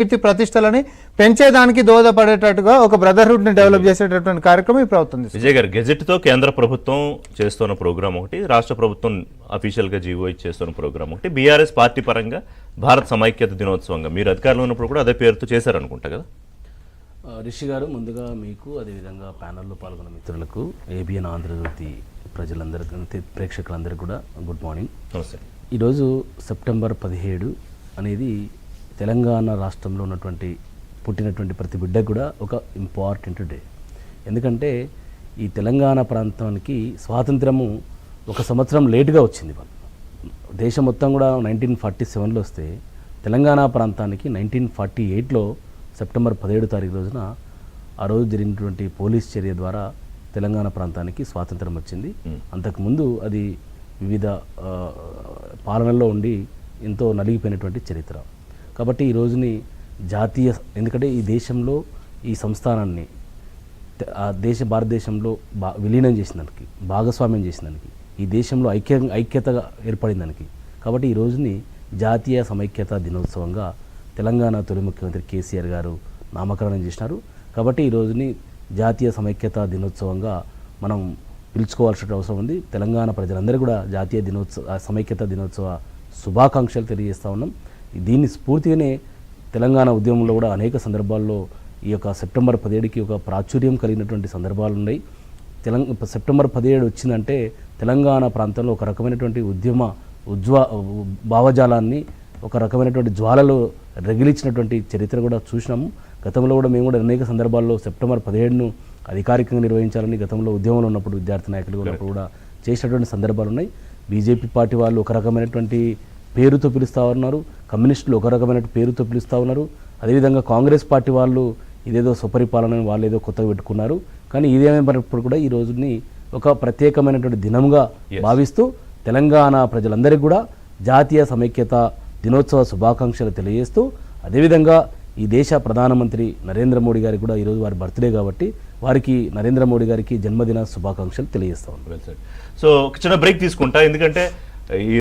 కీర్తి ప్రతిష్టలని పెంచేదానికి దోహదపడేటట్టుగా ఒక బ్రదర్హుడ్ ని డెవలప్ చేసేటటువంటి కార్యక్రమం ఈ ప్రభుత్వం విజయ్ గారు గెజెట్ తో కేంద్ర ప్రభుత్వం చేస్తున్న ప్రోగ్రామ్ ఒకటి, రాష్ట్ర ప్రభుత్వం అఫీషియల్ గా జీవో చేస్తున్న ప్రోగ్రామ్ ఒకటి, బీఆర్ఎస్ పార్టీ పరంగా భారత్ సమైక్యత దినోత్సవంగా మీరు అధికారంలో ఉన్నప్పుడు కూడా అదే పేరుతో చేశారనుకుంటా కదా. రిషి గారు, ముందుగా మీకు అదేవిధంగా ప్యానల్లో పాల్గొన్న మిత్రులకు, ఏబిఎన్ ఆంధ్రజ్యోతి ప్రజలందరికీ ప్రేక్షకులందరికీ కూడా గుడ్ మార్నింగ్. నమస్తే. ఈరోజు సెప్టెంబర్ 17 అనేది తెలంగాణ రాష్ట్రంలో ఉన్నటువంటి పుట్టినటువంటి ప్రతి బిడ్డకు కూడా ఒక ఇంపార్టెంట్ డే. ఎందుకంటే ఈ తెలంగాణ ప్రాంతానికి స్వాతంత్రము ఒక సంవత్సరం లేటుగా వచ్చింది. దేశం మొత్తం కూడా 1947లో వస్తే తెలంగాణ ప్రాంతానికి 1948లో సెప్టెంబర్ 17 తారీఖు రోజున ఆ రోజు జరిగినటువంటి పోలీస్ చర్య ద్వారా తెలంగాణ ప్రాంతానికి స్వాతంత్రం వచ్చింది. అంతకుముందు అది వివిధ పాలనల్లో ఉండి ఎంతో నలిగిపోయినటువంటి చరిత్ర. కాబట్టి ఈ రోజుని జాతీయ, ఎందుకంటే ఈ దేశంలో ఈ సంస్థానాన్ని భారతదేశంలో విలీనం చేసినందుకు, భాగస్వామ్యం చేసినందుకు, ఈ దేశంలో ఐక్యతగా ఏర్పడిందానికి, కాబట్టి ఈ రోజుని జాతీయ సమైక్యత దినోత్సవంగా తెలంగాణ తొలి ముఖ్యమంత్రి కేసీఆర్ గారు నామకరణం చేసినారు. కాబట్టి ఈ రోజుని జాతీయ సమైక్యత దినోత్సవంగా మనం పిలుచుకోవాల్సిన అవసరం ఉంది. తెలంగాణ ప్రజలందరూ కూడా జాతీయ సమైక్యత దినోత్సవ శుభాకాంక్షలు తెలియజేస్తూ ఉన్నాం. దీన్ని స్ఫూర్తిగానే తెలంగాణ ఉద్యమంలో కూడా అనేక సందర్భాల్లో ఈ యొక్క సెప్టెంబర్ 17కి ఒక ప్రాచుర్యం కలిగినటువంటి సందర్భాలు ఉన్నాయి. సెప్టెంబర్ 17 వచ్చిందంటే తెలంగాణ ప్రాంతంలో ఒక రకమైనటువంటి భావజాలాన్ని, ఒక రకమైనటువంటి జ్వాలలో రగిలించినటువంటి చరిత్ర కూడా చూసినాము. గతంలో కూడా మేము కూడా అనేక సందర్భాల్లో సెప్టెంబర్ 17ను అధికారికంగా నిర్వహించాలని గతంలో ఉద్యమంలో ఉన్నప్పుడు, విద్యార్థి నాయకులుగా ఉన్నప్పుడు కూడా చేసినటువంటి సందర్భాలు ఉన్నాయి. బీజేపీ పార్టీ వాళ్ళు ఒక రకమైనటువంటి పేరుతో పిలుస్తూ ఉన్నారు, కమ్యూనిస్టులు ఒక రకమైన పేరుతో పిలుస్తూ ఉన్నారు. అదేవిధంగా కాంగ్రెస్ పార్టీ వాళ్ళు ఇదేదో సుపరిపాలన వాళ్ళు ఏదో కొత్తగా పెట్టుకున్నారు. కానీ ఇదేమైనప్పుడు కూడా ఈ రోజుని ఒక ప్రత్యేకమైనటువంటి దినంగా భావిస్తూ తెలంగాణ ప్రజలందరికీ కూడా జాతీయ సమైక్యత దినోత్సవ శుభాకాంక్షలు తెలియజేస్తూ, అదేవిధంగా ఈ దేశ ప్రధానమంత్రి నరేంద్ర మోడీ గారికి కూడా ఈరోజు వారి బర్త్డే కాబట్టి వారికి, నరేంద్ర మోడీ గారికి జన్మదిన శుభాకాంక్షలు తెలియజేస్తా ఉన్నాం. సో ఒక చిన్న బ్రేక్ తీసుకుంటా, ఎందుకంటే